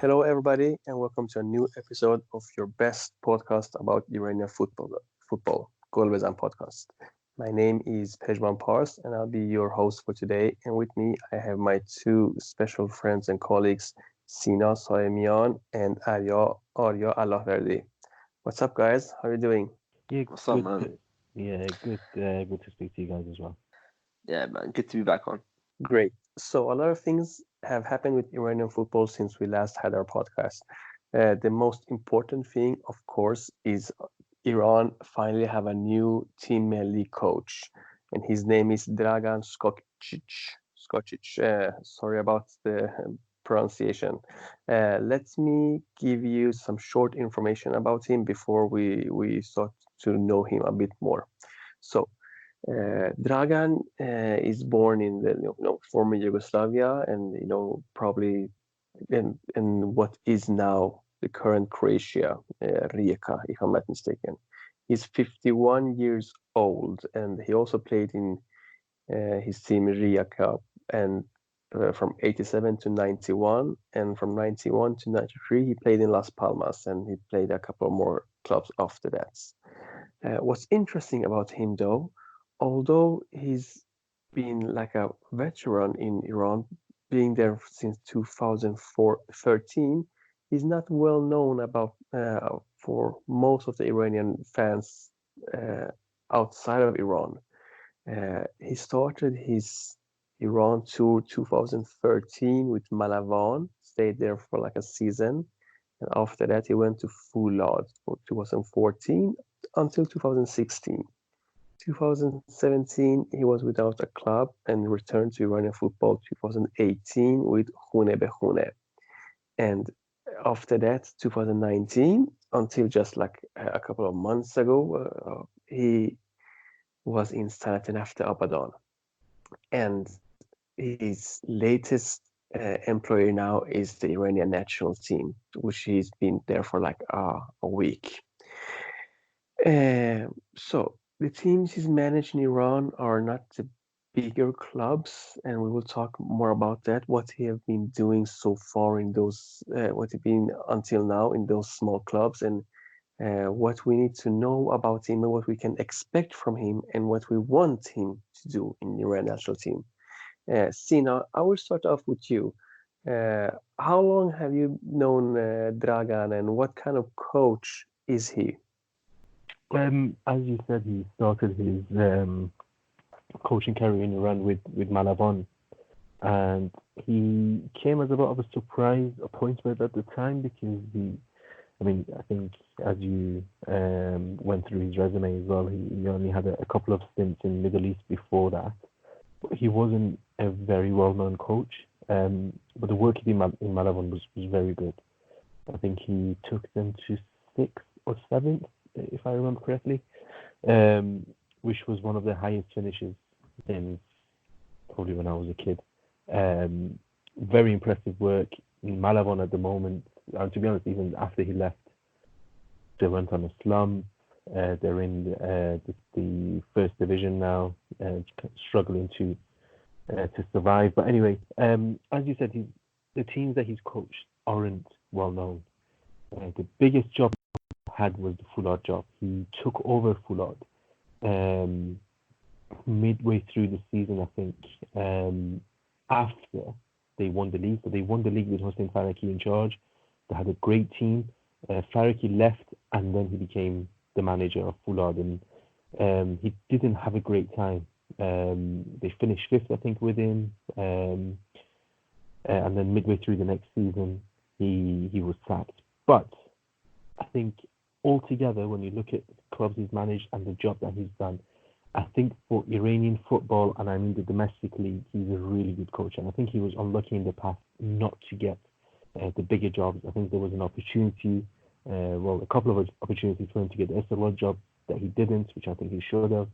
Hello, everybody, and welcome to a new episode of your best podcast about Iranian football, Golbezan podcast. My name is Pezhman Pars, and I'll be your host for today. And with me, I have my two special friends and colleagues, Sina Saemian and Arya Allahverdi. What's up, guys? How are you doing? Yeah, What's up, good. man? Good to speak to you guys as well. Yeah, man. Good to be back on. Great. So, a lot of things have happened with Iranian football since we last had our podcast. The most important thing, of course, is Iran finally have a new Team Melli coach, and his name is Dragan Skočić. Skočić. Sorry about the pronunciation. Let me give you some short information about him before we start to know him a bit more. So, Dragan is born in the former Yugoslavia, and probably in what is now the current Croatia, Rijeka, if I'm not mistaken. He's 51 years old, and he also played in his team Rijeka, and from 87 to 91, and from 91 to 93, he played in Las Palmas, and he played a couple more clubs after that. What's interesting about him, though, although he's been like a veteran in Iran, being there since 2013, he's not well known about for most of the Iranian fans outside of Iran. He started his Iran tour 2013 with Malavan, stayed there for like a season, and after that he went to Fulad for 2014 until 2016. 2017, he was without a club and returned to Iranian football 2018 with Khune be Khune. And after that, 2019, until just like a couple of months ago, he was in Sanat Nafta Abadan. And his latest employer now is the Iranian national team, which he's been there for like a week. So the teams he's managed in Iran are not the bigger clubs, and we will talk more about that. What he have been doing so far in those, what he been until now in those small clubs, and what we need to know about him, and what we can expect from him, and what we want him to do in the Iran national team. Sina, I will start off with you. How long have you known Dragan, and what kind of coach is he? As you said, he started his coaching career in Iran with Malavan, and he came as a bit of a surprise appointment at the time because I think as you went through his resume as well, he only had a couple of stints in Middle East before that. But he wasn't a very well-known coach, but the work he did in Malavan was very good. I think he took them to 6th or 7th, if I remember correctly, which was one of the highest finishes in probably when I was a kid. Very impressive work in Malavan at the moment. And to be honest, even after he left, they went on a slump. They're in the first division now, struggling to survive. But anyway, as you said, the teams that he's coached aren't well known. The biggest job he had was the Fulad job. He took over Fulad midway through the season, I think, after they won the league. So they won the league with Hossein Faraki in charge. They had a great team. Faraki left, and then he became the manager of Fulad, and he didn't have a great time. They finished 5th, I think, with him, and then midway through the next season, he was sacked. But I think altogether, when you look at clubs he's managed and the job that he's done, I think for Iranian football, and I mean the domestic league, he's a really good coach. And I think he was unlucky in the past not to get the bigger jobs. I think there was an opportunity, a couple of opportunities for him to get the Estelad job that he didn't, which I think he should have.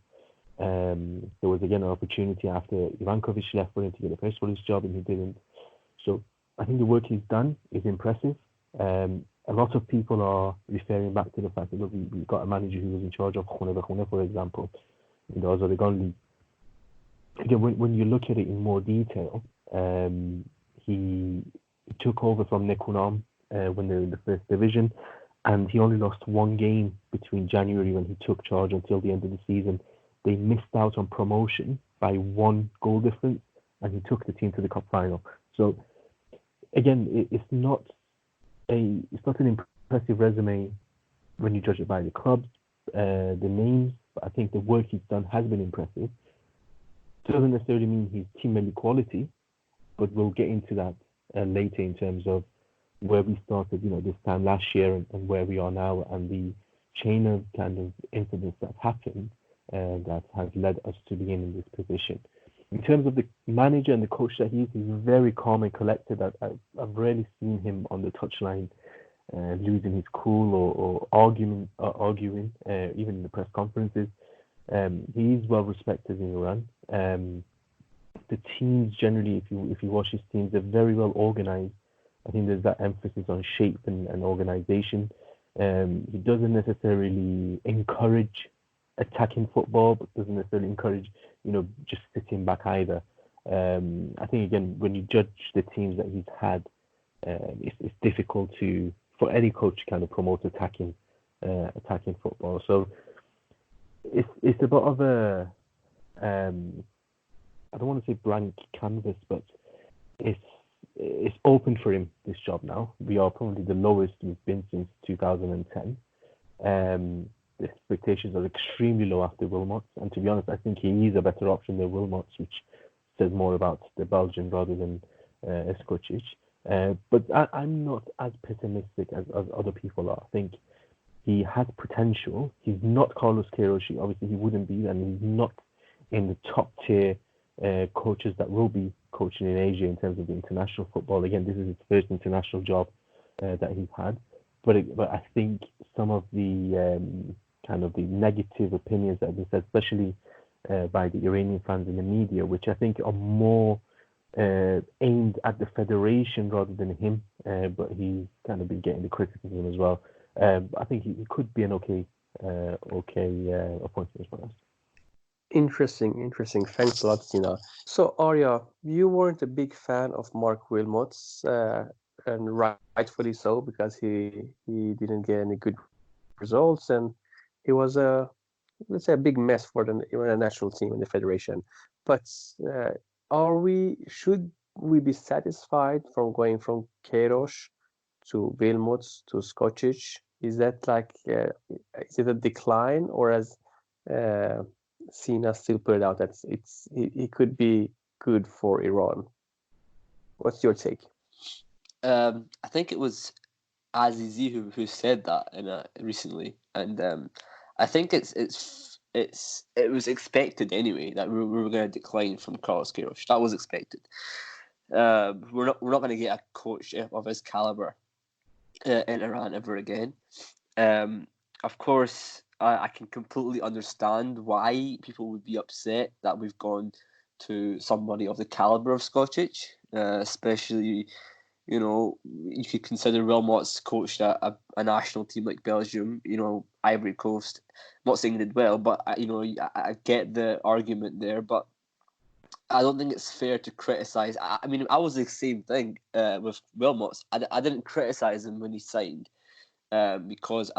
There was again an opportunity after Ivankovic left for him to get a Persepolis job, and he didn't. So I think the work he's done is impressive. A lot of people are referring back to the fact that, look, we got a manager who was in charge of Khune be Khune, for example, in the Azerbaijan league. Again, when you look at it in more detail, he took over from Nekunam, when they were in the first division, and he only lost one game between January when he took charge until the end of the season. They missed out on promotion by one goal difference, and he took the team to the cup final. So again, it's not an impressive resume when you judge it by the clubs, the names, but I think the work he's done has been impressive. Doesn't necessarily mean he's Team Melli quality, but we'll get into that later in terms of where we started, this time last year and where we are now, and the chain of kind of incidents that happened that has led us to being in this position. In terms of the manager and the coach that he's very calm and collected. I've rarely seen him on the touchline losing his cool or arguing, even in the press conferences. He's well respected in Iran. The teams generally, if you watch his teams, they're very well organized. I think there's that emphasis on shape and organization. He doesn't necessarily encourage attacking football, but doesn't necessarily encourage, just sitting back either. I think again, when you judge the teams that he's had, it's difficult for any coach to kind of promote attacking football. So it's a bit of a I don't want to say blank canvas, but it's open for him, this job now. We are probably the lowest we've been since 2010. The expectations are extremely low after Wilmots, and to be honest, I think he is a better option than Wilmots, which says more about the Belgian rather than Skočić. But I'm not as pessimistic as other people are. I think he has potential. He's not Carlos Queiroz. Obviously, he wouldn't be, and he's not in the top tier coaches that will be coaching in Asia in terms of the international football. Again, this is his first international job that he's had. But I think some of the kind of the negative opinions that have been said, especially by the Iranian fans in the media, which I think are more aimed at the federation rather than him, but he's kind of been getting the criticism as well. I think he could be an okay appointment for us. Interesting. Thanks a lot, Sina. So, Arya, you weren't a big fan of Mark Wilmots, and rightfully so, because he didn't get any good results, and he was a big mess for the Iranian national team and the federation. But should we be satisfied from going from Queiroz to Wilmots to Skočić? Is that is it a decline, or as Sina still put it out that he could be good for Iran? What's your take? I think it was Azizi who said that recently, and I think it was expected anyway that we were going to decline from Carlos Queiroz. That was expected. We're not going to get a coach of his caliber in Iran ever again. Of course, I can completely understand why people would be upset that we've gone to somebody of the caliber of Skočić, especially, you could consider Wilmots coached a national team like Belgium, Ivory Coast. I'm not saying he did well, but I get the argument there, but I don't think it's fair to criticize. I mean, I was the same thing with Wilmots. I didn't criticize him when he signed because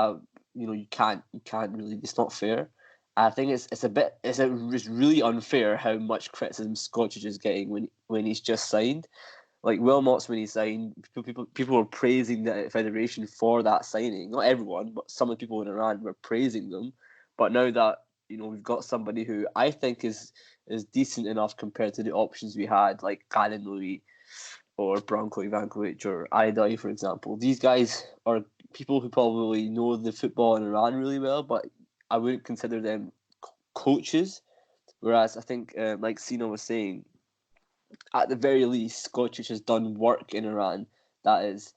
you can't really. It's not fair. I think it's really unfair how much criticism Skočić is getting when he's just signed. Like Wilmots, when he signed, people were praising the federation for that signing. Not everyone, but some of the people in Iran were praising them. But now that we've got somebody who I think is decent enough compared to the options we had, like Kalinui or Branko Ivankovic or Aidai, for example. These guys are people who probably know the football in Iran really well, but I wouldn't consider them coaches. Whereas I think, like Sina was saying, at the very least, Skočić has done work in Iran that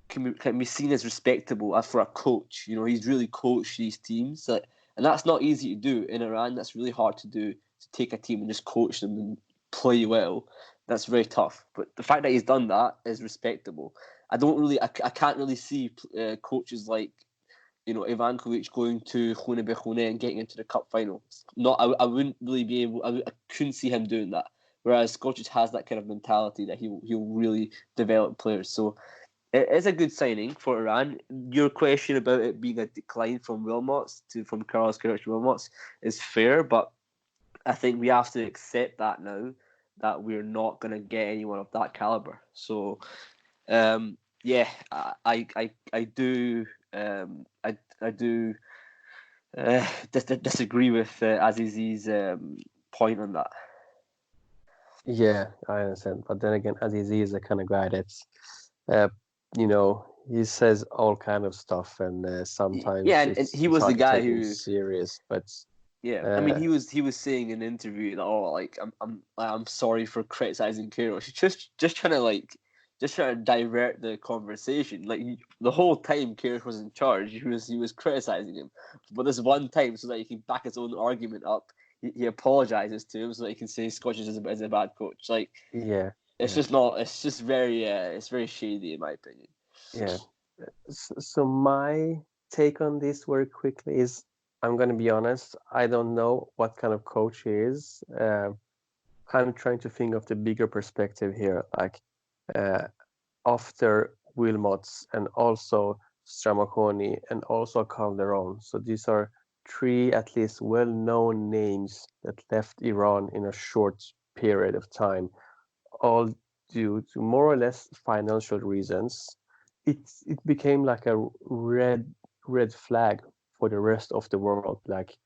can be seen as respectable as for a coach. He's really coached these teams, and that's not easy to do in Iran. That's really hard to do, to take a team and just coach them and play well. That's very tough. But the fact that he's done that is respectable. I can't really see coaches like Ivankovic going to Khune and getting into the cup final. I wouldn't really be able. I couldn't see him doing that. Whereas Skočić has that kind of mentality that he'll really develop players. So It is a good signing for Iran. Your question about it being a decline from Wilmots from Carlos Queiroz to Wilmots is fair, but I think we have to accept that now that we're not going to get anyone of that caliber. So, yeah, I do I do disagree with Aziz's point on that. Yeah, I understand. But then again, Aziz is the kind of guy that's, uh, he says all kind of stuff, and Yeah, sometimes and it's he it's was the hard to guy take him who. serious. But Yeah, I mean, uh, he was saying in an interview that like I'm sorry for criticizing Queiroz. Just trying to just trying to divert the conversation. Like the whole time Queiroz was in charge, he was criticizing him, but this one time, so that he can back his own argument up, he apologizes to him so that he can say Skočić is a bad coach. Like yeah, it's yeah, just not. It's just very it's very shady in my opinion. yeah. So my take on this very quickly is, I'm gonna be honest. I don't know what kind of coach he is. I'm trying to think of the bigger perspective here. Like, uh, after Wilmots and also Stramaconi and also Calderon. So these are three at least well-known names that left Iran in a short period of time, all due to more or less financial reasons. It became like a red flag for the rest of the world. Like,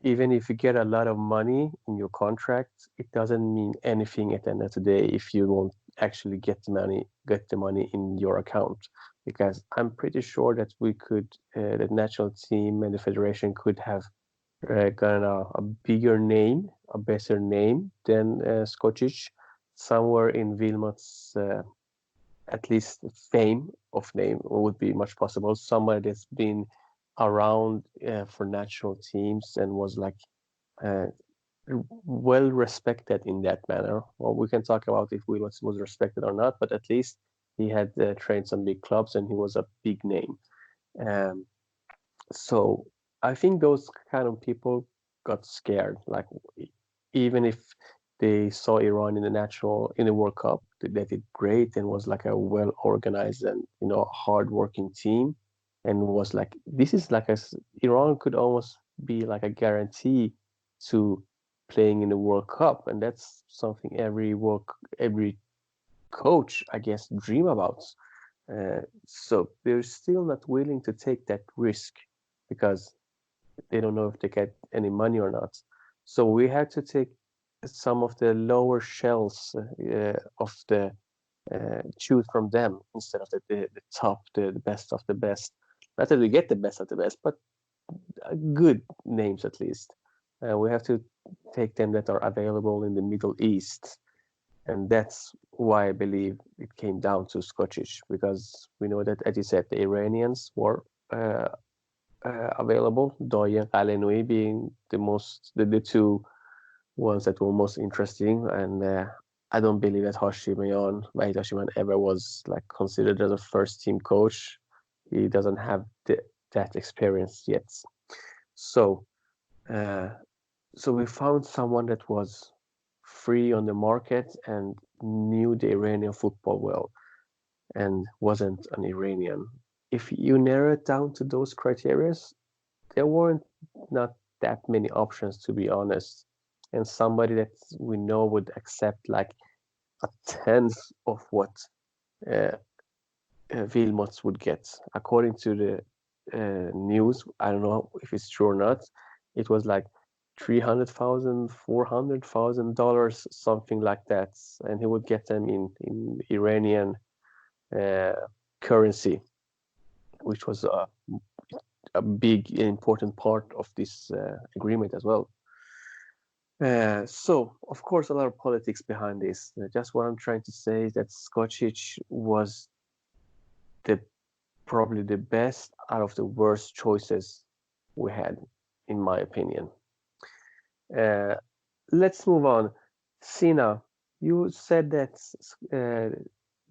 even if you get a lot of money in your contract, it doesn't mean anything at the end of the day if you won't actually get the money in your account. Because I'm pretty sure that the national team and the federation could have gotten a bigger name, a better name than Skočić, somewhere in Wilmots, at least fame of name would be much possible. Somewhere that's been around for national teams and was like uh, well respected in that manner. Well, we can talk about if Wilmots was respected or not, but at least he had trained some big clubs and he was a big name. Um, so I think those kind of people got scared. Like, even if they saw Iran in the World Cup, they did great and was like a well organized and hard working team, and was like, this is like Iran could almost be like a guarantee to playing in the World Cup, and that's something every coach, I guess, dream about. So they're still not willing to take that risk because they don't know if they get any money or not. So we had to take some of the lower shells of the choose from them instead of the top, the best of the best. Not that we get the best of the best, but good names at least. We have to take them that are available in the Middle East, and that's why I believe it came down to Skočić, because we know that, as you said, the Iranians were available, Doye and Alenui being the two ones that were most interesting. And I don't believe that Vahid Hashiman ever was like considered as a first team coach. He doesn't have that experience yet. So, uh, so we found someone that was free on the market and knew the Iranian football well and wasn't an Iranian. If you narrow it down to those criteria, there weren't not that many options, to be honest. And somebody that we know would accept like a tenth of what uh, Wilmots would get. According to the news, I don't know if it's true or not, it was like $300,000, $400,000, something like that. And he would get them in Iranian uh, currency, which was a big important part of this agreement as well. So, of course, a lot of politics behind this. Just what I'm trying to say is that Skočić was the probably the best out of the worst choices we had, in my opinion. Uh, let's move on. Sina, you said that Dragan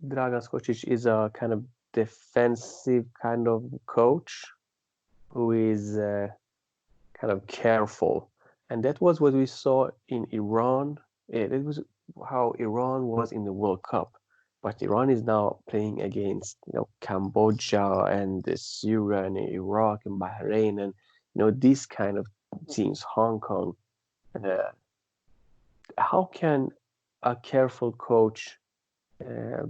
Skočić is a kind of defensive kind of coach who is kind of careful. And that was what we saw in Iran. It was how Iran was in the World Cup. but Iran is now playing against Cambodia and Syria and Iraq and Bahrain and these kind of teams, Hong Kong. Uh, how can a careful coach uh,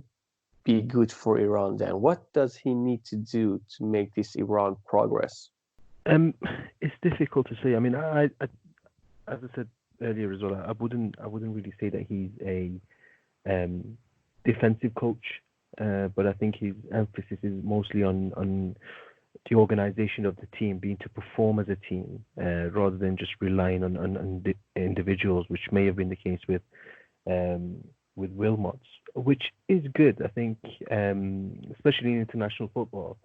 be good for Iran then? What does he need to do to make this Iran progress? Um, it's difficult to say. I mean, as I said earlier as well, I wouldn't really say that he's a defensive coach, but I think his emphasis is mostly on the organization of the team, being to perform as a team, rather than just relying on individuals, which may have been the case with Wilmots, which is good. I think, especially in international football.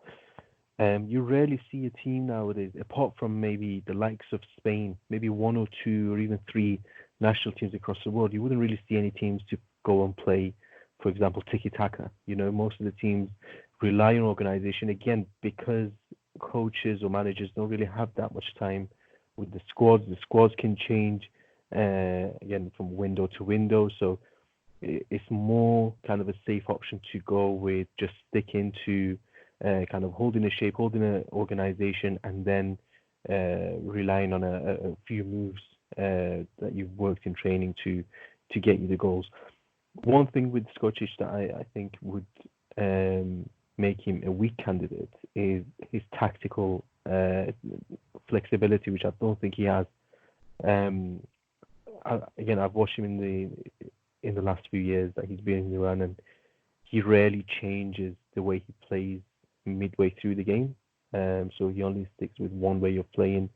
You rarely see a team nowadays, apart from maybe the likes of Spain, maybe one or two or even three national teams across the world. You wouldn't really see any teams to go and play, for example, tiki-taka. Most of the teams rely on organization, again, because coaches or managers don't really have that much time with the squads. The squads can change, again, from window to window. So it's more kind of a safe option to go with just sticking to kind of holding a shape, holding an organization, and then relying on a few moves that you've worked in training to get you the goals. One thing with Skočić that I think would make him a weak candidate is his tactical flexibility, which I don't think he has. Again, I've watched him in the last few years that he's been in Iran, and he rarely changes the way he plays midway through the game. So he only sticks with one way of playing.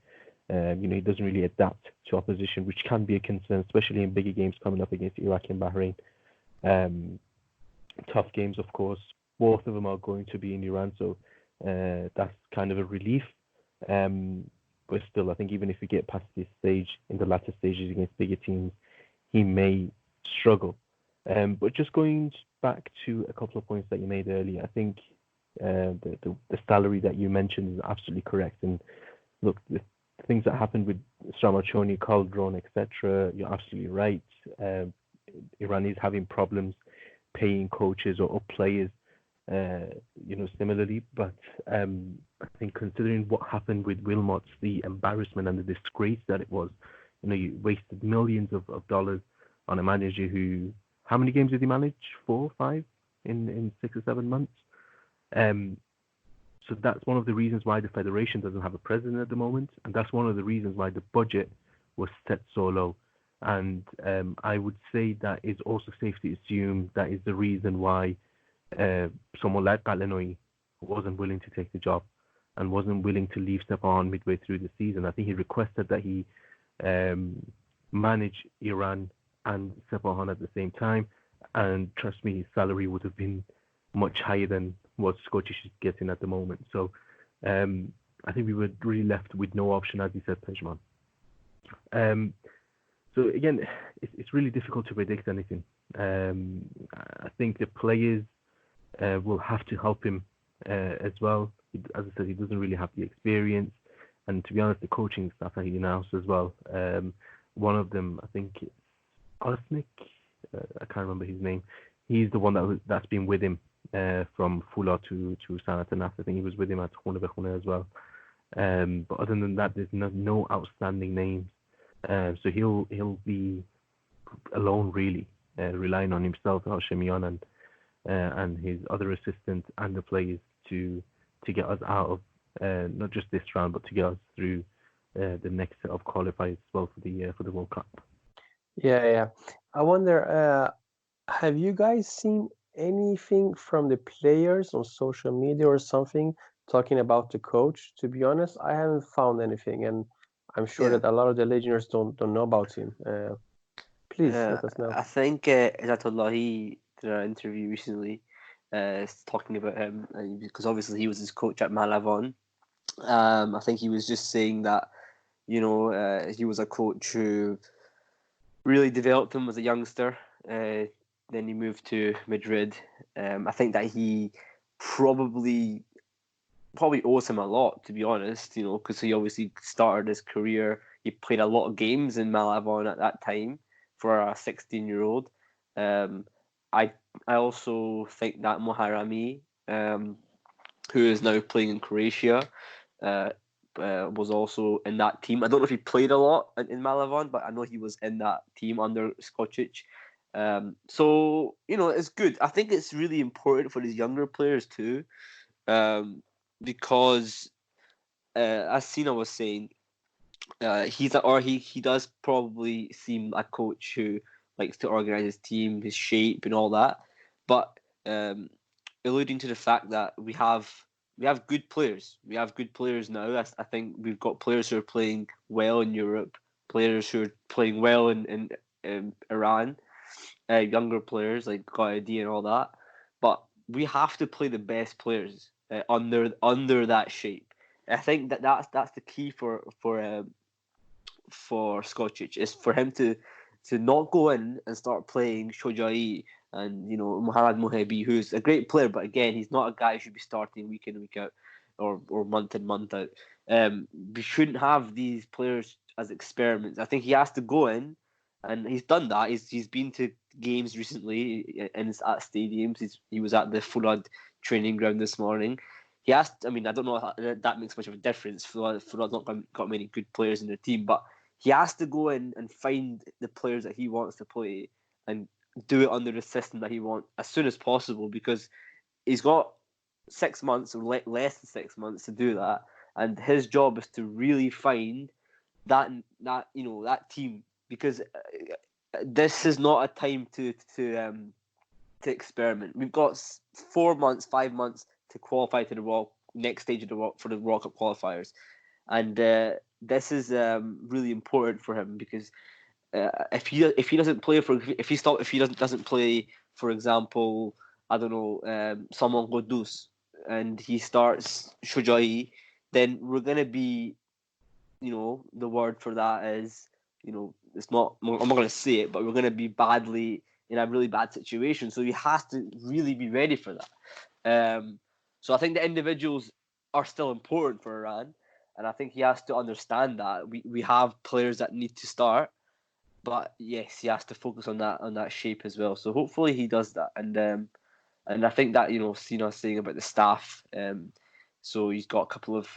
He doesn't really adapt to opposition, which can be a concern, especially in bigger games coming up against Iraq and Bahrain. Tough games, of course. Both of them are going to be in Iran, so that's kind of a relief. But still, I think even if we get past this stage, in the latter stages against bigger teams, he may struggle. But just going back to a couple of points that you made earlier, I think the salary that you mentioned is absolutely correct. And look, the things that happened with Stramachoni, Calderon, etc., you're absolutely right. Iran is having problems paying coaches or players, similarly. But I think considering what happened with Wilmots, the embarrassment and the disgrace that it was, you wasted millions of dollars on a manager who, how many games did he manage? 4 or 5 in 6 or 7 months? So that's one of the reasons why the federation doesn't have a president at the moment, and that's one of the reasons why the budget was set so low. And I would say that is also safe to assume that is the reason why someone like Galenoi wasn't willing to take the job and wasn't willing to leave Stepan midway through the season. I think he requested that he manage Iran and Sepahan at the same time, and trust me, his salary would have been much higher than what Skočić is getting at the moment. So I think we were really left with no option, as you said, Pezhman. So again, it's really difficult to predict anything. I think the players will have to help him as well. As I said, he doesn't really have the experience, and to be honest, the coaching staff that he announced as well. One of them, I think it's Osnik, I can't remember his name. He's the one that's been with him from Fula to Sanat and I think he was with him at Khune as well. But other than that, there's no outstanding names. So he'll be alone, really, relying on himself, Hashemian, and his other assistants and the players to get us out of not just this round, but to get us through the next set of qualifiers as well for the World Cup. Yeah. I wonder, have you guys seen anything from the players on social media or something talking about the coach? To be honest, I haven't found anything, and I'm sure that a lot of the listeners don't know about him. Please let us know. I think Izatullah, he did an interview recently talking about him, because obviously he was his coach at Malavon. I think he was just saying that, he was a coach who really developed him as a youngster. Then he moved to Madrid. I think that he probably owes him a lot, to be honest, because he obviously started his career. He played a lot of games in Malavon at that time for a 16-year-old. I I also think that Moharami, who is now playing in Croatia, uh, was also in that team. I don't know if he played a lot in Malavan, but I know he was in that team under Skočić. So it's good. I think it's really important for these younger players too, because as Sina was saying, he does probably seem a coach who likes to organize his team, his shape, and all that. But alluding to the fact that we have good players. We have good players now. I think we've got players who are playing well in Europe, players who are playing well in Iran, younger players like Gaidi and all that. But we have to play the best players under that shape. I think that's the key for Skočić is for him to not go in and start playing Shojai and Mohamed Mohebi, who's a great player, but again, he's not a guy who should be starting week in week out or month in month out. We shouldn't have these players as experiments. I think he has to go in, and he's done that. He's been to games recently and at stadiums. He was at the Fulad training ground this morning. He has. I mean, I don't know if that makes much of a difference. Fulad's not got many good players in the team, but he has to go in and find the players that he wants to play and do it under the system that he wants as soon as possible, because he's got 6 months or less than 6 months to do that, and his job is to really find that team, because this is not a time to experiment. We've got 4 months, 5 months to qualify to the next stage of for the World Cup qualifiers, and this is really important for him, because if he doesn't play if he doesn't play, for example, I don't know, someone Godus, and he starts Shojai, then we're gonna be, the word for that is, it's not. I'm not gonna say it, but we're gonna be badly in a really bad situation. So he has to really be ready for that. So I think the individuals are still important for Iran, and I think he has to understand that we have players that need to start. But yes, he has to focus on that shape as well. So hopefully he does that, and I think that Sina saying about the staff. So he's got a couple of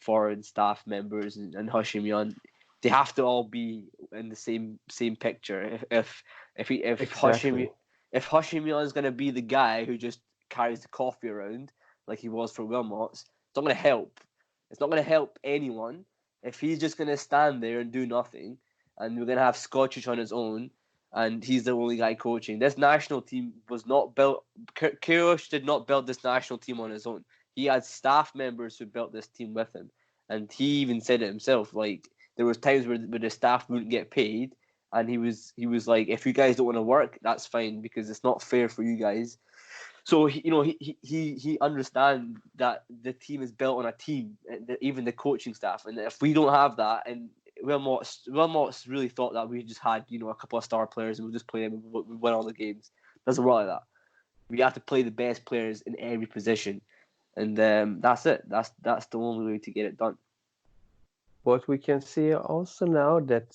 foreign staff members and Hashimian. They have to all be in the same picture. Exactly. If Hashimian is going to be the guy who just carries the coffee around like he was for Wilmots, it's not going to help. It's not going to help anyone if he's just going to stand there and do nothing, and we're going to have Skočić on his own, and he's the only guy coaching. This national team was not built. Kirosh did not build this national team on his own. He had staff members who built this team with him, and he even said it himself. Like, there was times where the staff wouldn't get paid, and he was like, if you guys don't want to work, that's fine, because it's not fair for you guys. So he understands that the team is built on a team, even the coaching staff, and if we don't have that, and Wilmots really thought that we just had a couple of star players and we'll just play them and we win all the games. Doesn't work like that. We have to play the best players in every position, and that's it. That's the only way to get it done. But we can see also now that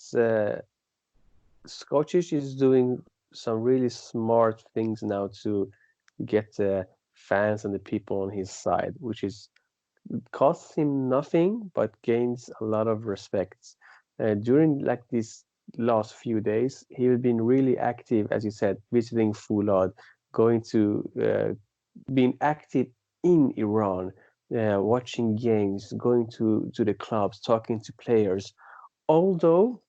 Skočić is doing some really smart things now to get the fans and the people on his side, which is costs him nothing but gains a lot of respect. During like these last few days, he's been really active, as you said, visiting Fulad, going to being active in Iran, watching games, going to the clubs, talking to players. Although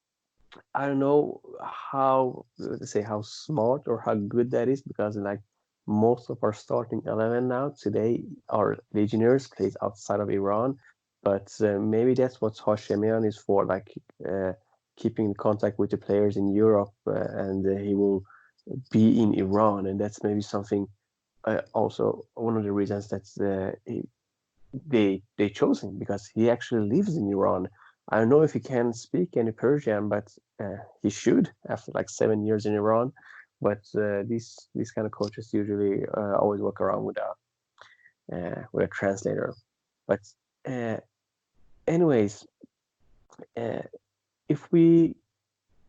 I don't know how, let's say, how smart or how good that is, because like most of our starting 11 now today are legionnaires, plays outside of Iran. But maybe that's what Hashemian is for, like keeping in contact with the players in Europe, and he will be in Iran, and that's maybe something. Also, one of the reasons that they chose him, because he actually lives in Iran. I don't know if he can speak any Persian, but he should after like 7 years in Iran. But these kind of coaches usually always walk around with a translator. But uh, anyways, if we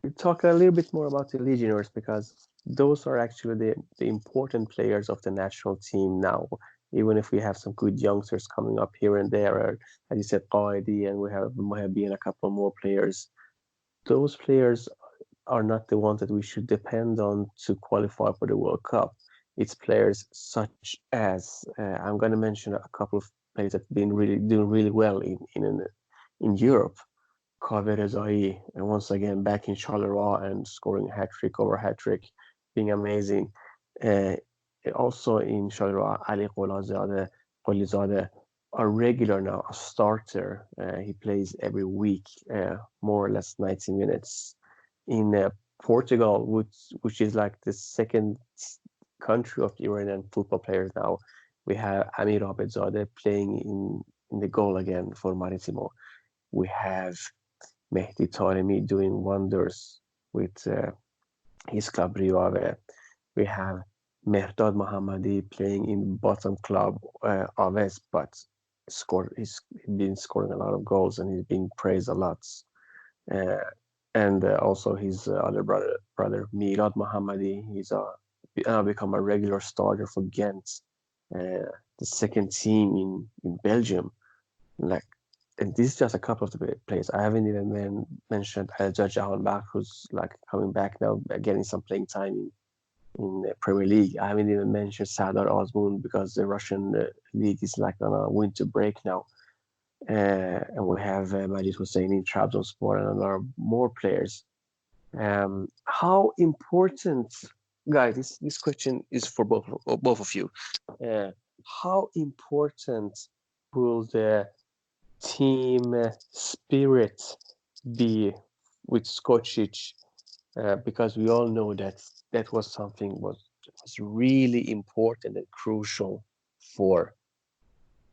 we talk a little bit more about the legionnaires because those are actually the important players of the national team now. Even if we have some good youngsters coming up here and there, or, as you said, Qaidi, and we have Mohabi and a couple more players. Those players are not the ones that we should depend on to qualify for the World Cup. It's players such as I'm going to mention a couple of players that have been really doing really well in Europe. Kaveh Rezai, and once again back in Charleroi and scoring hat trick over hat trick, being amazing. Uh, Also in Charleroi, Ali Qolizadeh, a regular now, a starter. He plays every week, more or less 90 minutes. In Portugal, which is like the second country of Iranian football players now, we have Amir Abedzadeh playing in the goal again for Maritimo. We have Mehdi Taremi doing wonders with his club Rio Ave. We have Mehrdad Mohammadi playing in bottom club Aves, but he's been scoring a lot of goals and he's being praised a lot. Uh, and also his other brother Mirad Mohammadi, he's now become a regular starter for Ghent, the second team in Belgium. Like, and this is just a couple of the players. I haven't even mentioned Judge Jahanbach, who's like coming back now, getting some playing time in the Premier League. I haven't even mentioned Sardar Azmoun because the Russian league is like on a winter break now. And we have Majid Hussein in Trabzonspor and a lot of more players. How important, guys? This question is for both of you. Uh, how important will the team spirit be with Skočić? Because we all know that that was something was really important and crucial for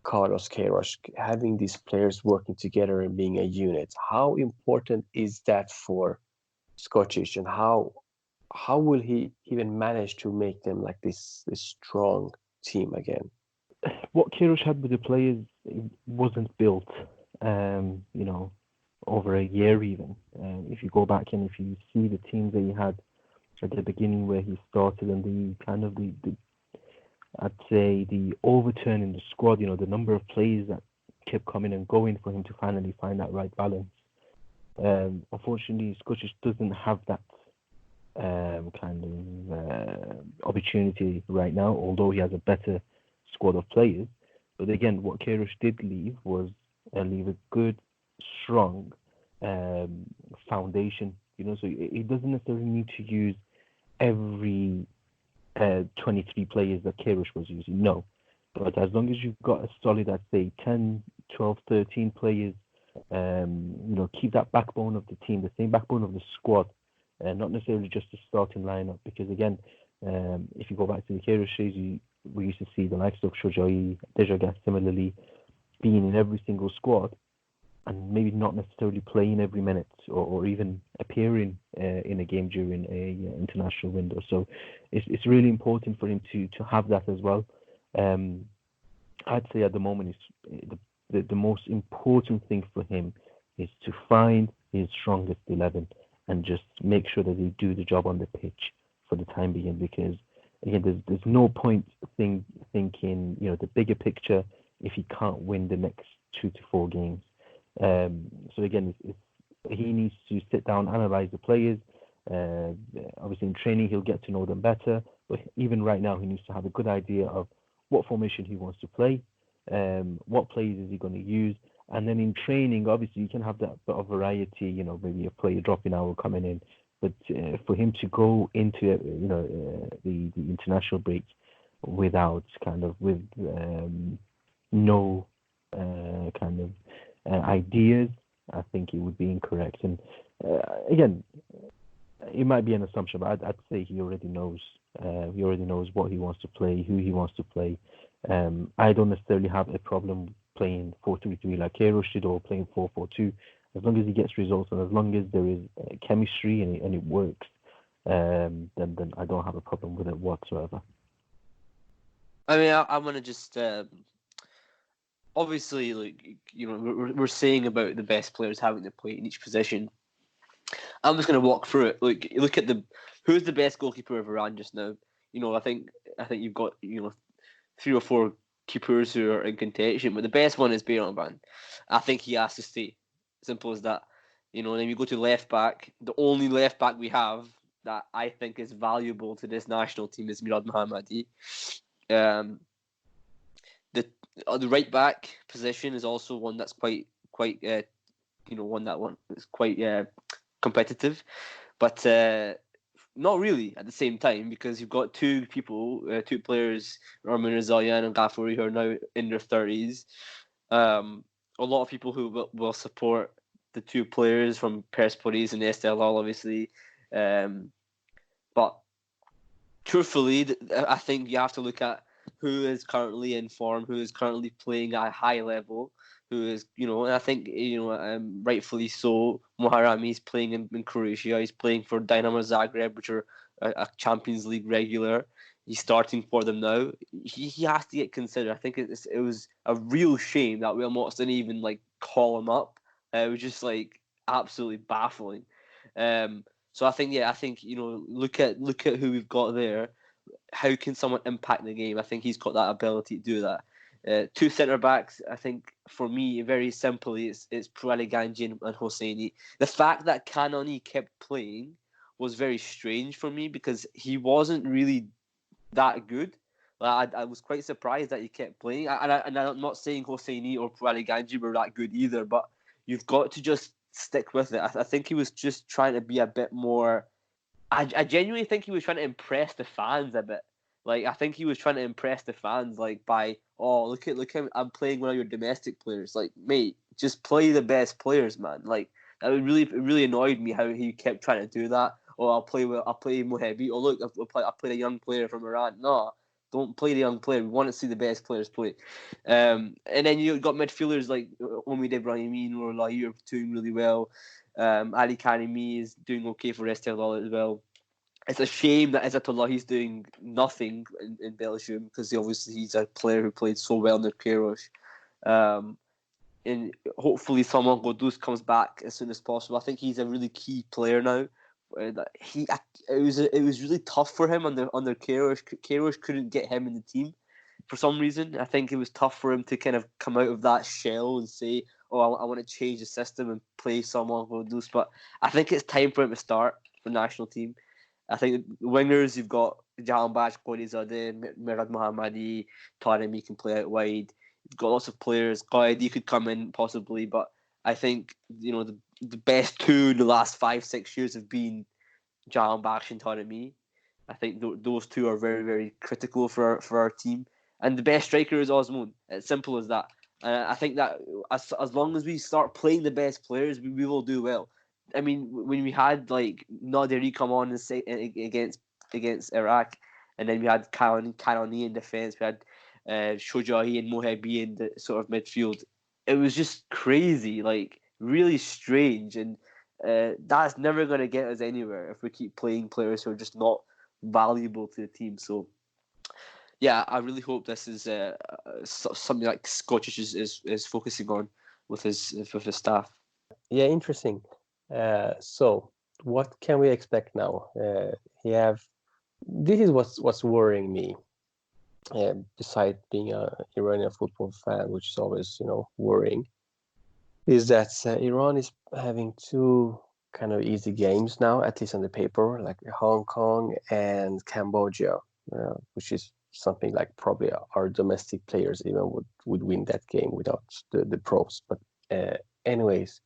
Carlos Queiroz, having these players working together and being a unit. How important is that for Skočić, and how will he even manage to make them like this strong team again? What Queiroz had with the players wasn't built, you know, over a year even. If you go back and if you see the teams that he had at the beginning where he started and the kind of the I'd say the overturn in the squad, you know, the number of players that kept coming and going for him to finally find that right balance. Unfortunately, Skočić doesn't have that kind of opportunity right now, although he has a better squad of players. But again, what Queiroz did leave was leave a good, strong foundation. You know, so he doesn't necessarily need to use every 23 players that Queiroz was using. No. But as long as you've got a solid, I'd say 10, 12, 13 players, you know, keep that backbone of the team, the same backbone of the squad, not necessarily just the starting lineup. Because again, if you go back to the Queiroz days, we used to see the likes of Shojai, Dejaga similarly being in every single squad and maybe not necessarily playing every minute or even appearing in a game during a international window. So it's really important for him to have that as well. I'd say at the moment the most important thing for him is to find his strongest 11 and just make sure that they do the job on the pitch for the time being, because again, there's no point thinking, you know, the bigger picture if he can't win the next 2 to 4 games. So again, he needs to sit down, analyze the players. Obviously, in training, he'll get to know them better. But even right now, he needs to have a good idea of what formation he wants to play, what players is he going to use, and then in training, obviously, you can have that bit of variety. You know, maybe a player dropping out or coming in. But for him to go into the international break with no kind of ideas, I think it would be incorrect. And again, it might be an assumption, but I'd say he already knows. He already knows what he wants to play, who he wants to play. I don't necessarily have a problem playing 4-3-3 like Queiroz did, or playing 4-4-2. As long as he gets results and as long as there is chemistry and it works, then I don't have a problem with it whatsoever. I mean, I want to just obviously, like, you know, we're saying about the best players having to play in each position, I'm just going to walk through it. Look at who's the best goalkeeper of Iran just now. I think you've got 3 or 4 keepers who are in contention, but the best one is Pezhman. I think he has to stay. Simple as that. And then you go to left back. The only left back we have that I think is valuable to this national team is Murad Mohammadi. The right back position is also one that's quite one is quite competitive, but not really at the same time, because you've got two players, Armin Rezaian and Ghafouri, who are now in their 30s. A lot of people who will support the 2 players from Persepolis and STLL, obviously. But truthfully, I think you have to look at who is currently in form, who is currently playing at a high level, who is, and I think, rightfully so, Moharami is playing in Croatia. He's playing for Dinamo Zagreb, which are a Champions League regular. He's starting for them now. He has to get considered. I think it was a real shame that Wilmots didn't even call him up. It was just absolutely baffling. So I think look at who we've got there. How can someone impact the game? I think he's got that ability to do that. 2 centre backs, I think, for me, very simply, it's Purali Ganji and Hosseini. The fact that Kanoni kept playing was very strange for me, because he wasn't really that good. I was quite surprised that he kept playing. And I'm not saying Hosseini or Purali Ganji were that good either, but you've got to just stick with it. I think he was just trying to be a bit more. I genuinely think he was trying to impress the fans a bit. I think he was trying to impress the fans, by, oh, look how I'm playing one of your domestic players. Mate, just play the best players, man. It really annoyed me how he kept trying to do that. Oh, I'll play Mohebi. Oh, look, I played a young player from Iran. No, don't play the young player. We want to see the best players play. And then you got midfielders like Omid Ibrahimi or Lahir doing really well. Ali Karimi is doing okay for Esteghlal as well. It's a shame that Izzatullah he's doing nothing in Belgium, because he's a player who played so well in the Queiroz. And hopefully Salman Ghoddos comes back as soon as possible. I think he's a really key player now. It was really tough for him under Queiroz. Queiroz couldn't get him in the team for some reason. I think it was tough for him to kind of come out of that shell and say, "Oh, I want to change the system and play Salman Ghoddos." But I think it's time for him to start for the national team. I think wingers, you've got Jahanbakhsh, Qourizadeh, Murad Mohammadi, Taremi can play out wide. You've got lots of players. Qaidi could come in possibly, but I think the best 2 in the last 5-6 years have been Jahanbakhsh and Taremi. I think those 2 are very, very critical for our team. And the best striker is Osman. It's simple as that. I think that as long as we start playing the best players, we will do well. I mean, when we had Naderi come on and say against Iraq, and then we had Kanoni in defence, we had Shojahi and Mohebi in the sort of midfield. It was just crazy, really strange, and that's never going to get us anywhere if we keep playing players who are just not valuable to the team. So, yeah, I really hope this is something like Skočić is focusing on with his staff. Yeah, interesting. So what can we expect now? This is what's worrying me. Besides being a Iranian football fan, which is always worrying, is that Iran is having 2 kind of easy games now, at least on the paper, like Hong Kong and Cambodia, which is something like probably our domestic players even would win that game without the pros. But anyways,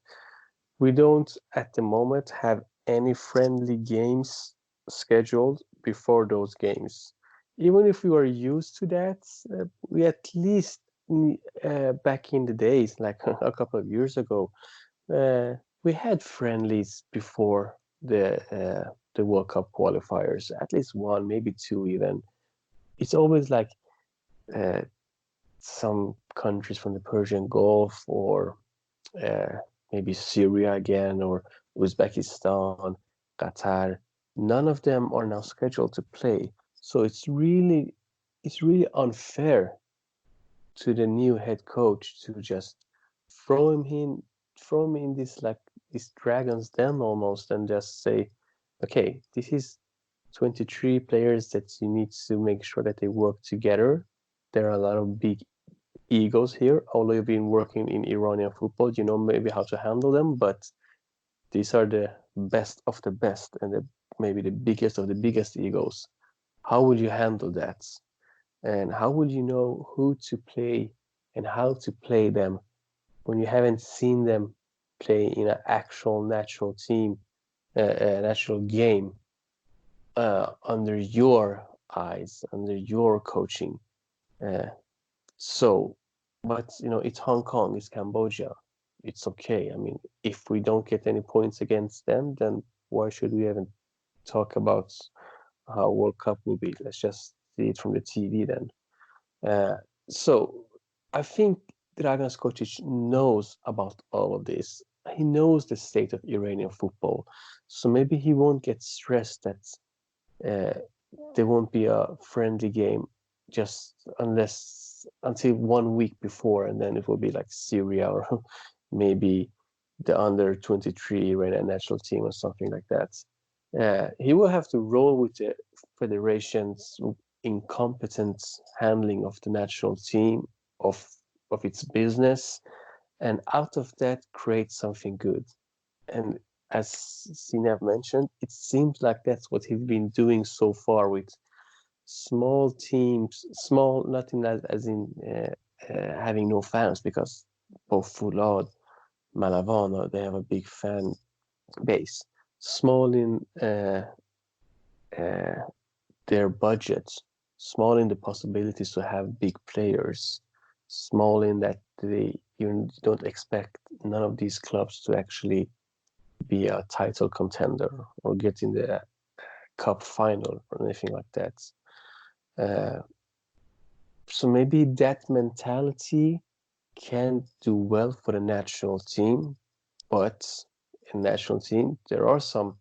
we don't at the moment have any friendly games scheduled before those games. Even if we were used to that, we at least back in the days, like a couple of years ago, we had friendlies before the World Cup qualifiers, at least 1, maybe 2 even. It's always like some countries from the Persian Gulf, or maybe Syria again, or Uzbekistan, Qatar. None of them are now scheduled to play. So it's really unfair to the new head coach to just throw him in this this Dragons Den almost and just say, okay, this is 23 players that you need to make sure that they work together. There are a lot of big egos here. Although you've been working in Iranian football, you know maybe how to handle them, but these are the best of the best and maybe the biggest of the biggest egos. How would you handle that? And how would you know who to play and how to play them when you haven't seen them play in an actual natural team, natural game under your eyes, under your coaching? Uh, so, but it's Hong Kong, it's Cambodia, it's okay. I mean, if we don't get any points against them, then why should we even talk about how World Cup will be? Let's just see it from the TV then. So I think Dragan Skočić knows about all of this. He knows the state of Iranian football. So maybe he won't get stressed that there won't be a friendly game just until 1 week before, and then it will be like Syria or maybe the under 23 Iranian national team or something like that. He will have to roll with the federation's incompetent handling of the national team of its business, and out of that create something good. And as Sina mentioned, it seems like that's what he's been doing so far with small teams, small, not in as in having no fans, because both Fulad, Malavana, they have a big fan base. Small in their budgets, small in the possibilities to have big players, small in that you don't expect none of these clubs to actually be a title contender or get in the cup final or anything like that. So maybe that mentality can do well for the national team, but in national team there are some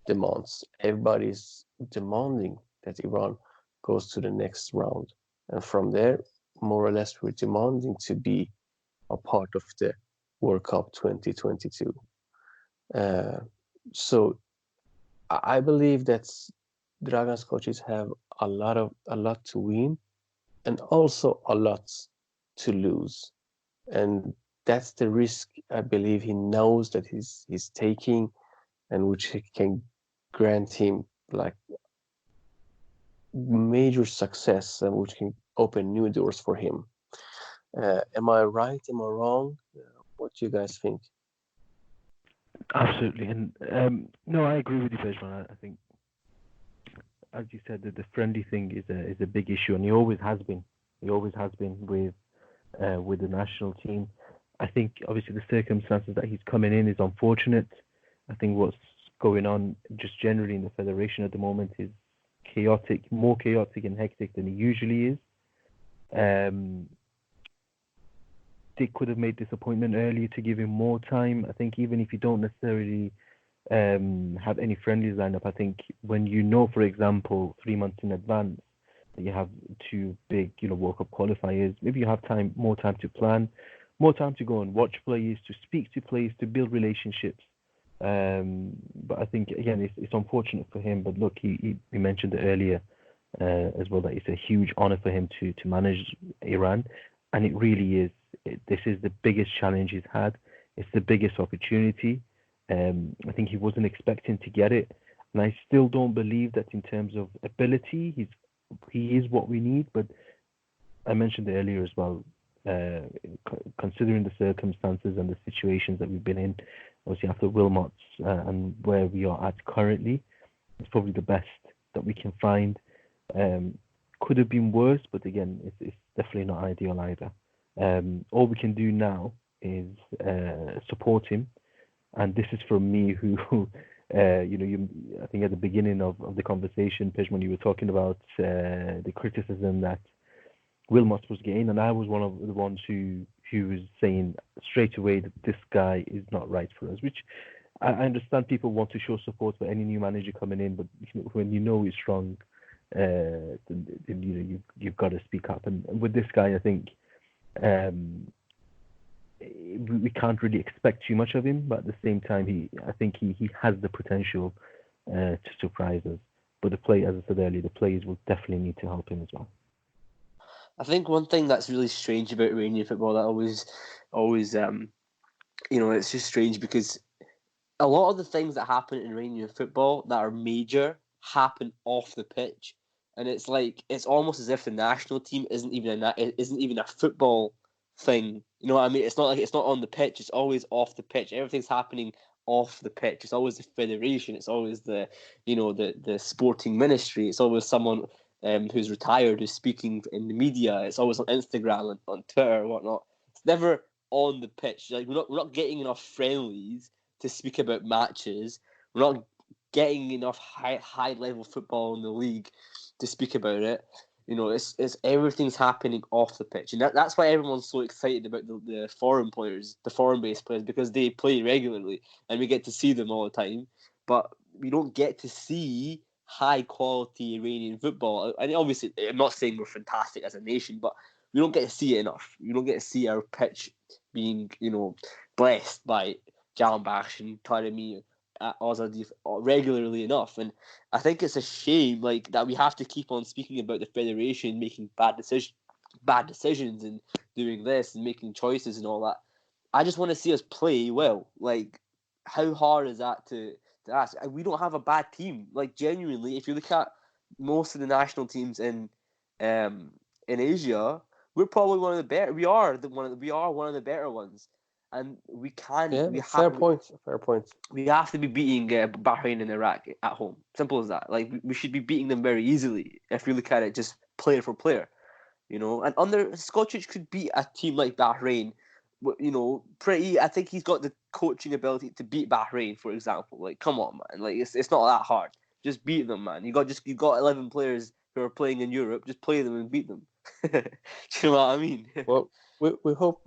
demands. Everybody's demanding that Iran goes to the next round, and from there, more or less, we're demanding to be a part of the World Cup 2022. So I believe that Dragan coaches have a lot to win and also a lot to lose, and that's the risk I believe he knows that he's taking, and which can grant him like major success and which can open new doors for him. Am I right? Am I wrong? What do you guys think? Absolutely, and no, I agree with you, Pezhman. I think, as you said, that the friendly thing is a big issue, and he always has been. He always has been with the national team. I think obviously the circumstances that he's coming in is unfortunate. I think what's going on just generally in the federation at the moment is chaotic, more chaotic and hectic than it usually is. They could have made this appointment earlier to give him more time. I think even if you don't necessarily have any friendlies lined up, I think when you know, for example, 3 months in advance that you have two big, World Cup qualifiers, maybe you have more time to plan, more time to go and watch players, to speak to players, to build relationships. But I think again, it's unfortunate for him. But look, he mentioned it earlier as well, that it's a huge honor for him to manage Iran, and it really is. This is the biggest challenge he's had. It's the biggest opportunity. I think he wasn't expecting to get it, and I still don't believe that in terms of ability, he is what we need. But I mentioned it earlier as well. Considering the circumstances and the situations that we've been in, obviously after Wilmots and where we are at currently, it's probably the best that we can find. Could have been worse, but again, it's definitely not ideal either. All we can do now is support him, and this is from me, who I think at the beginning of the conversation, Pezhman, you were talking about the criticism that Wilmots was getting, and I was one of the ones who was saying straight away that this guy is not right for us, which I understand people want to show support for any new manager coming in, but when you know it's wrong, you've got to speak up. And with this guy, I think we can't really expect too much of him, but at the same time, I think he has the potential to surprise us. But as I said earlier, the players will definitely need to help him as well. I think one thing that's really strange about Iranian football that always it's just strange because a lot of the things that happen in Iranian football that are major happen off the pitch, and it's almost as if the national team isn't even a football thing. You know what I mean? It's not on the pitch. It's always off the pitch. Everything's happening off the pitch. It's always the federation. It's always the sporting ministry. It's always someone who's retired who's speaking in the media. It's always on Instagram and on Twitter and whatnot. It's never on the pitch. Like we're not getting enough friendlies to speak about matches. We're not getting enough high level football in the league to speak about it. You know, it's everything's happening off the pitch, and that's why everyone's so excited about the foreign players, the foreign based players, because they play regularly and we get to see them all the time. But we don't get to see high quality Iranian football. And obviously, I'm not saying we're fantastic as a nation, but we don't get to see it enough. We don't get to see our pitch being, blessed by Jahanbakhsh and Taremi Azadi regularly enough. And I think it's a shame that we have to keep on speaking about the federation making bad decisions and doing this and making choices and all that. I just want to see us play well. How hard is that to ask? We don't have a bad team. Genuinely, if you look at most of the national teams in Asia, we're probably one of the better. We are one of the better ones. And we can. Yeah, fair point. We have to be beating Bahrain and Iraq at home. Simple as that. We should be beating them very easily if you look at it just player for player. And under Skočić could beat a team like Bahrain. Pretty. I think he's got the coaching ability to beat Bahrain, for example. Come on, man. It's not that hard. Just beat them, man. You got 11 players who are playing in Europe. Just play them and beat them. Do you know what I mean? Well, we hope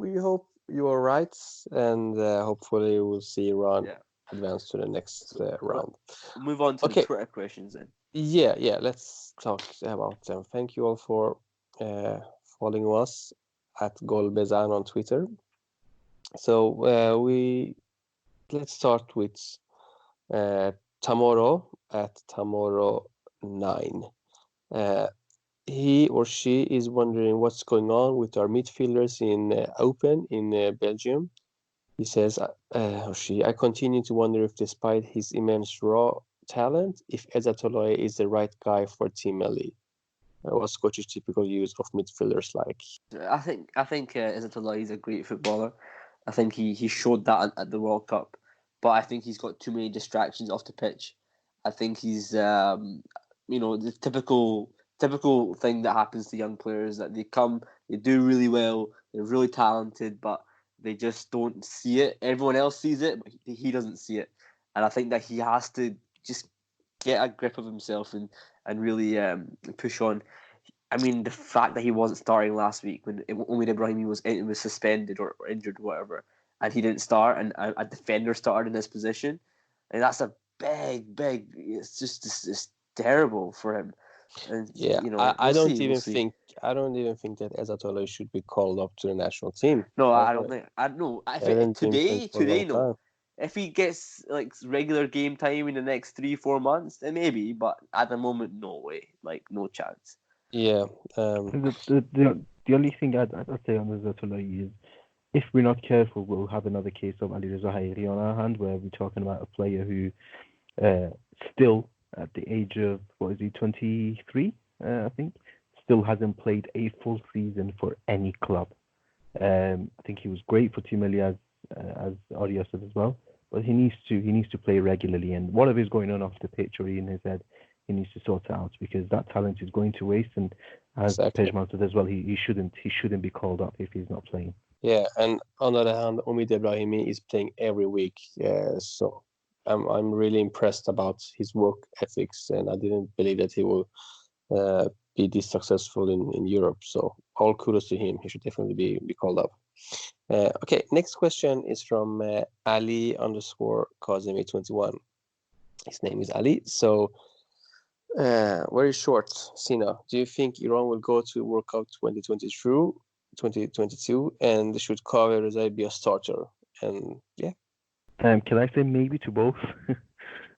you are right, and hopefully we'll see Iran advance to the next round. Move on to the Twitter questions then. Yeah. Let's talk about them. Thank you all for following us at Golbezan on Twitter. So let's start with Tamoro at Tamoro9. He or she is wondering what's going on with our midfielders in Open in Belgium. He says, or she, I continue to wonder if despite his immense raw talent, if Ezatollah is the right guy for Team Melli. What's Skočić's typical use of midfielders like? I think Ezatollah is a great footballer. I think he showed that at the World Cup, but I think he's got too many distractions off the pitch. I think he's the typical thing that happens to young players, that they come, they do really well, they're really talented, but they just don't see it. Everyone else sees it, but he doesn't see it. And I think that he has to just get a grip of himself and really push on. I mean, the fact that he wasn't starting last week when Omid Ibrahimi was suspended or injured or whatever, and he didn't start, and a defender started in his position, and that's a big. It's terrible for him. And, I don't even think that Ezatollah should be called up to the national team. No, I don't think. I think today, no. If he gets regular game time in the next 3-4 months, then maybe. But at the moment, no way. No chance. Yeah. The only thing I'd say on Ezatollah is, if we're not careful, we'll have another case of Ali Reza Hayri on our hand, where we're talking about a player who still, at the age of, 23, I think, still hasn't played a full season for any club. I think he was great for Team Melli, as Arya said as well, but he needs to play regularly, and whatever is going on off the pitch or in his head, he needs to sort it out, because that talent is going to waste. And as Pezhman said as well, he shouldn't be called up if he's not playing. Yeah, and on the other hand, Omid Ibrahimi is playing every week, so I'm really impressed about his work ethics, and I didn't believe that he will be this successful in Europe. So all kudos to him. He should definitely be called up. Okay, next question is from Ali_Kazemi21. His name is Ali. So very short, Sina. Do you think Iran will go to World Cup 2022 2022, and should Kaveh Rezai be a starter? And yeah, Can I say maybe to both?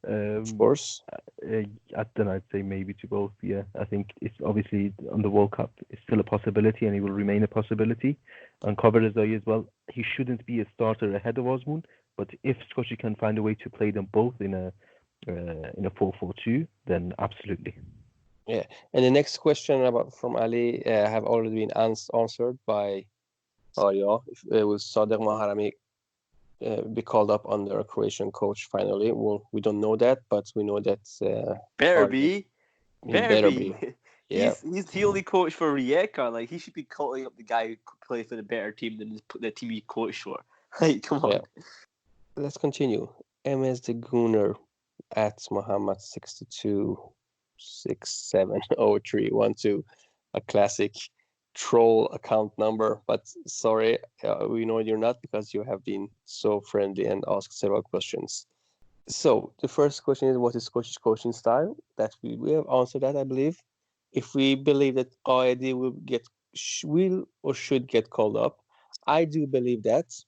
of course. Then I'd say maybe to both. Yeah, I think it's obviously on the World Cup. It's still a possibility, and it will remain a possibility. And Kaberzai as well. He shouldn't be a starter ahead of Osman, but if Skočić can find a way to play them both in a 4-4-2, then absolutely. Yeah, and the next question from Ali have already been answered by Arya. Will Sadegh Mahrami be called up under a Croatian coach finally? Well, we don't know that, but we know that Better Arya, be. Better better be. be. Yeah. He's the only coach for Rijeka. Like, he should be calling up the guy who could play for the better team than the team he coached for. Like, come on. Yeah. Let's continue. MS the Gunner at Muhammad 62670312, a classic troll account number, but sorry, we know you're not, because you have been so friendly and asked several questions. So the first question is, what is Skočić coaching style? That we have answered that, I believe. If we believe that Arya will or should get called up, I do believe that,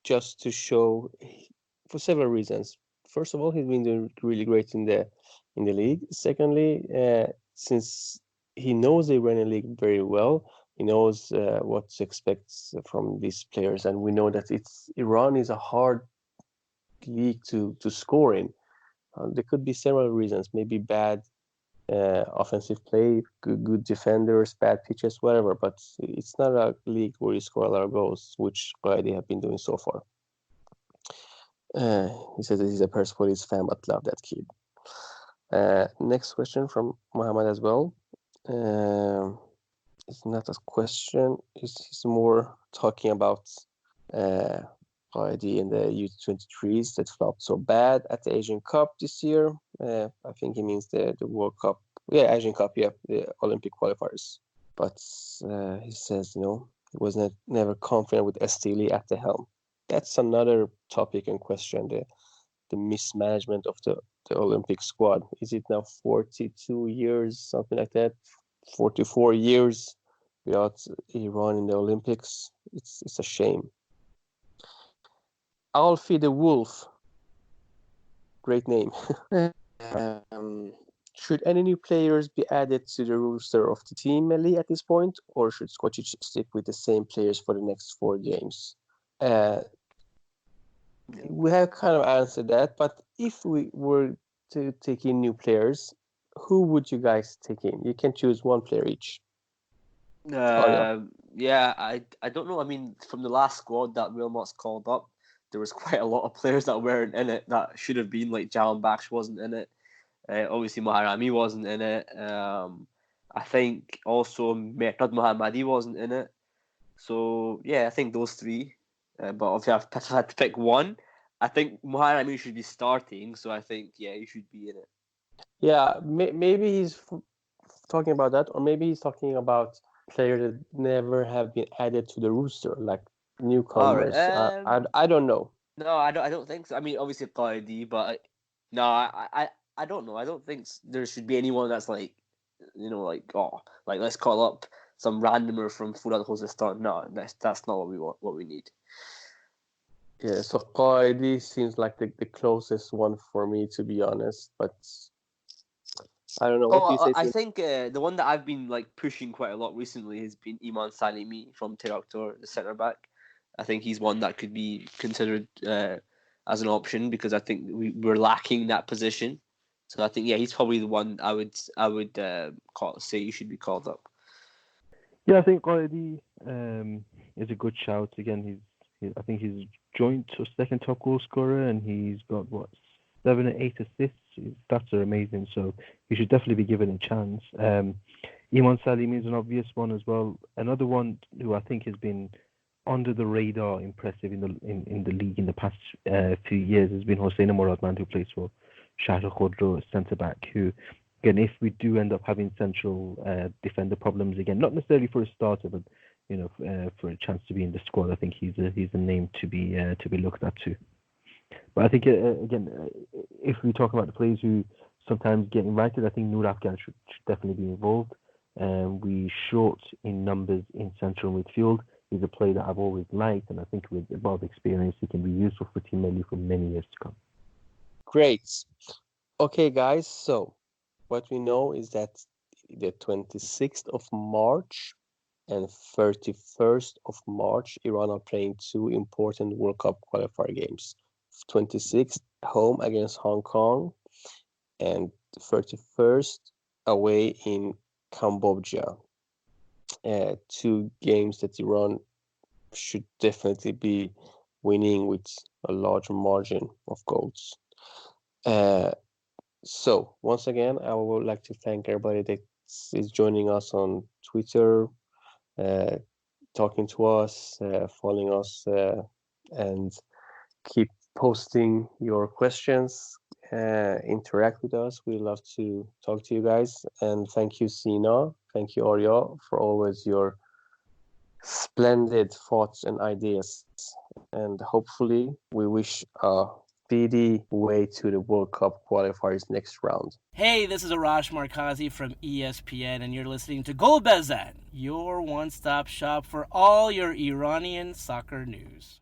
just to show, for several reasons. First of all, he's been doing really great in the league. Secondly, since he knows the Iranian league very well, he knows what to expect from these players, and we know that Iran is a hard league to score in. There could be several reasons, maybe bad offensive play, good defenders, bad pitches, whatever, but it's not a league where you score a lot of goals, which Qaidi have been doing so far. He says that he's a Persepolis fan, but love that kid. Next question from Muhammad as well. It's not a question. It's more talking about Qaidi in the U23s that flopped so bad at the Asian Cup this year. I think he means the World Cup. Yeah, Asian Cup, yeah, the Olympic qualifiers. But he says, he was never confident with Estili at the helm. That's another topic in question, the mismanagement of the Olympic squad. Is it now 42 years, something like that? 44 years without Iran in the Olympics? It's a shame. Alfie the Wolf. Great name. Should any new players be added to the roster of the Team Melli at this point, or should Skočić stick with the same players for the next 4 games? We have kind of answered that, but if we were to take in new players, who would you guys take in? You can choose one player each. Yeah, I don't know. I mean, from the last squad that Wilmots called up, there was quite a lot of players that weren't in it that should have been. Like Jahanbakhsh wasn't in it. Obviously, Mahrami wasn't in it. I think also Mehrdad Mohammadi wasn't in it. So yeah, I think those three. But if I had to pick one, I think Mahrami should be starting. So I think he should be in it. Yeah, maybe he's talking about that, or maybe he's talking about players that never have been added to the roster, like newcomers. Right. I don't know. No, I don't think so. I mean, obviously Qaidi, but no, I don't know. I don't think there should be anyone that's like, let's call up some randomer from Furat Khuzestan. No, that's not what we want. What we need. Yeah, so Qaidi seems like the closest one for me, to be honest. But I don't know. What do you say? I think the one that I've been pushing quite a lot recently has been Iman Salimi from Teraktor, the centre back. I think he's one that could be considered as an option, because I think we're lacking that position. So I think he's probably the one I would say you should be called up. Yeah, I think Qaidi is a good shout. Again, I think he's joint or second top goal scorer, and he's got 7 or 8 assists. His stats are amazing, so he should definitely be given a chance. Iman Salimi is an obvious one as well. Another one who I think has been under the radar impressive in the league in the past few years has been Hossein Moradman, who plays for Shahr Khodro, centre back. Who, again, if we do end up having central defender problems again, not necessarily for a starter, but for a chance to be in the squad, I think he's a name to be looked at too. But I think again, if we talk about the players who sometimes get invited, I think Nur Afghan should definitely be involved. We short in numbers in central midfield. He's a player that I've always liked, and I think with a lot of experience, he can be useful for Team Melli for many years to come. Great. Okay, guys. So what we know is that the 26th of March and 31st of March, Iran are playing two important World Cup qualifier games. 26th home against Hong Kong, and 31st away in Cambodia. Two games that Iran should definitely be winning with a large margin of goals. So once again, I would like to thank everybody that is joining us on Twitter, talking to us, following us, and keep posting your questions. Interact with us. We love to talk to you guys. And thank you, Sina. Thank you, Arya, for always your splendid thoughts and ideas. And hopefully, we wish a speedy way to the World Cup qualifiers next round. Hey, this is Arash Markazi from ESPN, and you're listening to Golbezan, your one-stop shop for all your Iranian soccer news.